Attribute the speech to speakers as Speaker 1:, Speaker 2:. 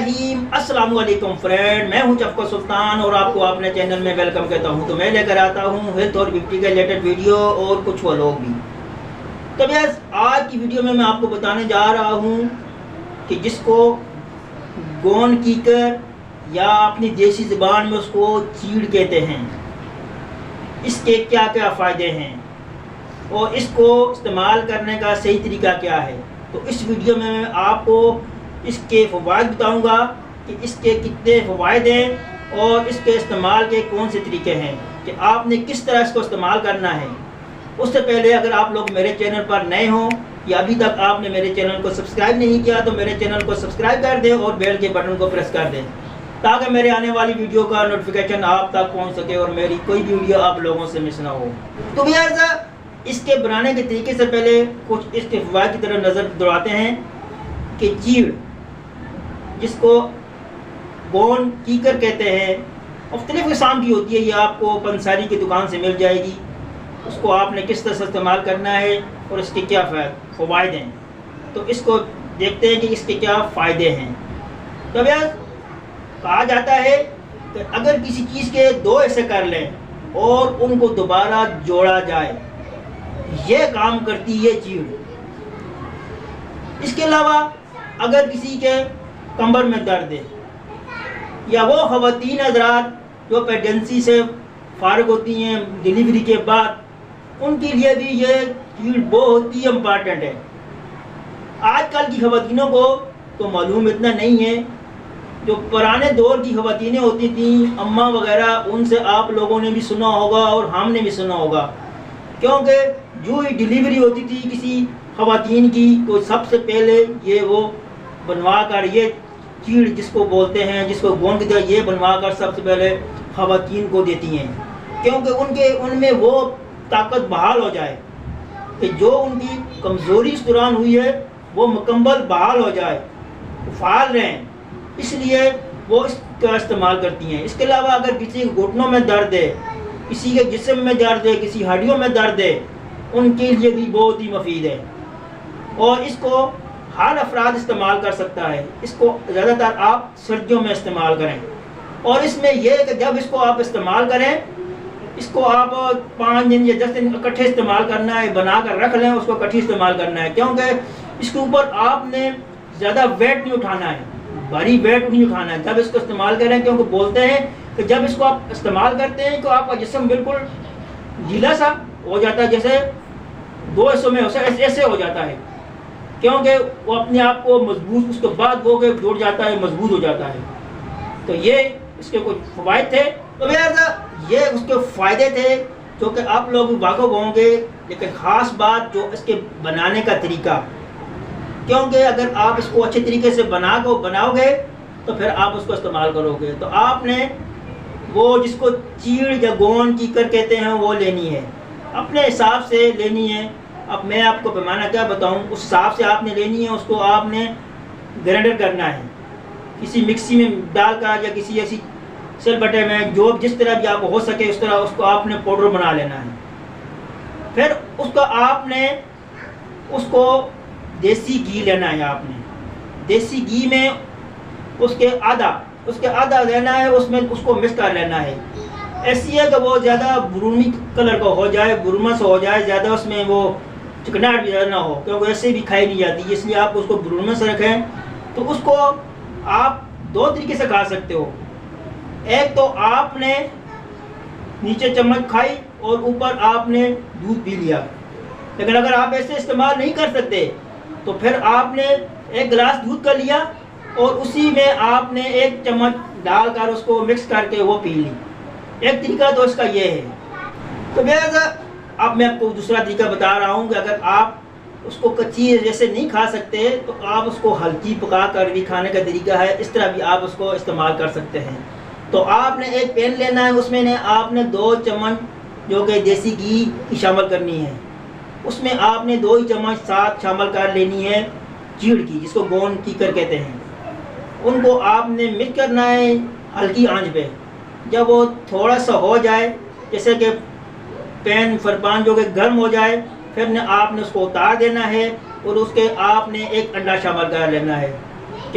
Speaker 1: रहीम। अस्सलाम वालेकुम फ्रेंड, मैं हूं चफको सुल्तान और आपको अपने चैनल में वेलकम कहता हूं। तो मैं लेकर आता हूं हेल्थ और ब्यूटी के रिलेटेड वीडियो और कुछ व्लॉग भी। तो बस आज की वीडियो में मैं आपको बताने जा रहा हूं कि जिसको गोन कीकर या अपनी देसी ज़बान में उसको चीड़ कहते हैं, इसके क्या क्या फ़ायदे हैं और इसको इस्तेमाल करने का सही तरीका क्या है। तो इस वीडियो में मैं आपको इसके फ़वाइद बताऊंगा कि इसके कितने फ़वाइद हैं और इसके इस्तेमाल के कौन से तरीके हैं कि आपने किस तरह इसको इस्तेमाल करना है। उससे पहले अगर आप लोग मेरे चैनल पर नए हों या अभी तक आपने मेरे चैनल को सब्सक्राइब नहीं किया तो मेरे चैनल को सब्सक्राइब कर दें और बेल के बटन को प्रेस कर दें ताकि मेरे आने वाली वीडियो का नोटिफिकेशन आप तक पहुंच सके और मेरी कोई वीडियो आप लोगों से मिस ना हो। तो भैया इसके बनाने के तरीके से पहले कुछ इसके फ़वाइद की तरफ नज़र दौड़ाते हैं कि चीड़ जिसको गोन कीकर कहते हैं, मुख्तलिफ़ किस्म की होती है, ये आपको पंसारी की दुकान से मिल जाएगी। उसको आपने किस तरह से इस्तेमाल करना है और इसके क्या फ़वाइद हैं, तो इसको देखते हैं कि इसके क्या फ़ायदे हैं। तो भैया कहा जाता है कि अगर किसी चीज़ के दो हिस्से कर लें और उनको दोबारा जोड़ा जाए, ये काम करती है चीड़। इसके अलावा अगर किसी के कमर में दर्द है या वो ख़वातीन हज़रात जो प्रेगनेंसी से फारिग होती हैं डिलीवरी के बाद, उनके लिए भी ये चीड़ बहुत ही इम्पॉर्टेंट है। आजकल की ख़वातीनों को तो मालूम इतना नहीं है, जो पुराने दौर की ख़वातीनें होती थीं अम्मा वगैरह, उनसे आप लोगों ने भी सुना होगा और हमने भी सुना होगा, क्योंकि जो ही डिलीवरी होती थी किसी ख़वातीन की तो सबसे पहले ये वो बनवा कर, ये चीड़ जिसको बोलते हैं, जिसको गोन कहते हैं, ये बनवा कर सबसे पहले ख़वातीन को देती हैं, क्योंकि उनमें वो ताकत बहाल हो जाए कि जो उनकी कमज़ोरी इस दौरान हुई है वो मुकम्मल बहाल हो जाए, फ़ाल रहें, इसलिए वो इसका इस्तेमाल करती हैं। इसके अलावा अगर किसी के घुटनों में दर्द है, किसी के जिस्म में दर्द है, किसी हड्डियों में दर्द है, उनके लिए भी बहुत ही मुफीद है और इसको हर अफराद इस्तेमाल कर सकता है। इसको ज़्यादातर आप सर्दियों में इस्तेमाल करें और इसमें यह है कि जब इसको आप इस्तेमाल करें, इसको आप 5 दिन या 10 दिन इकट्ठे इस्तेमाल करना है, बना कर रख लें, उसको इकट्ठी इस्तेमाल करना है, क्योंकि इसके ऊपर आपने ज़्यादा वेट नहीं उठाना है, भारी वेट नहीं उठाना है जब इसको इस्तेमाल करें, क्योंकि बोलते हैं कि जब इसको आप इस्तेमाल करते हैं तो आपका जिस्म बिल्कुल गीला सा हो जाता है, जैसे 2 हिस्सों में ऐसे हो जाता है, क्योंकि वो अपने आप को मजबूत, उसके बाद वो जुड़ जाता है, मजबूत हो जाता है। तो ये इसके कुछ फ़वाइद थे। तो भैया ये उसके फ़ायदे थे जो कि आप लोग वाक़िफ़ होंगे, लेकिन ख़ास बात जो इसके बनाने का तरीका, क्योंकि अगर आप इसको अच्छे तरीके से बनाओगे तो फिर आप उसको इस्तेमाल करोगे। तो आपने वो जिसको चीड़ या गोन कीकर कहते हैं वो लेनी है, अपने हिसाब से लेनी है। अब मैं आपको पैमाना क्या बताऊं, उस हिसाब से आपने लेनी है। उसको आपने ग्राइंडर करना है, किसी मिक्सी में डालकर या किसी ऐसी सिलबट्टे में, जो जिस तरह भी आपको हो सके उस तरह उसको आपने पाउडर बना लेना है। फिर उसका आपने उसको देसी घी लेना है, आपने देसी घी में उसके आधा लेना है, उसमें उसको मिक्स कर लेना है। ऐसी है कि वो ज़्यादा ब्रूनी कलर का हो जाए, बुरमस हो जाए, ज़्यादा उसमें वो चिकनाहट भी ज़्यादा ना हो, क्योंकि ऐसे भी खाई नहीं जाती, इसलिए आप उसको बुरमस रखें। तो उसको आप 2 तरीके से खा सकते हो। एक तो आपने नीचे चम्मच खाई और ऊपर आपने दूध पी लिया, लेकिन अगर आप ऐसे इस्तेमाल नहीं कर सकते तो फिर आपने 1 गिलास दूध का लिया और उसी में आपने 1 चम्मच डालकर उसको मिक्स करके वो पी ली। एक तरीका तो इसका ये है। तो भैया अब मैं आपको दूसरा तरीका बता रहा हूँ कि अगर आप उसको कच्ची जैसे नहीं खा सकते तो आप उसको हल्की पका कर भी खाने का तरीका है, इस तरह भी आप उसको इस्तेमाल कर सकते हैं। तो आपने एक पैन लेना है, उसमें आपने 2 चम्मच जो कि देसी घी की शामिल करनी है, उसमें आपने 2 ही चम्मच साथ शामिल कर लेनी है चीड़ की, जिसको गोन कीकर कहते हैं। उनको आपने मिक्स करना है हल्की आंच पे। जब वो थोड़ा सा हो जाए, जैसे कि पैन फरपान जो कि गर्म हो जाए, फिर आपने उसको उतार देना है और उसके आपने 1 अंडा शामिल कर लेना है,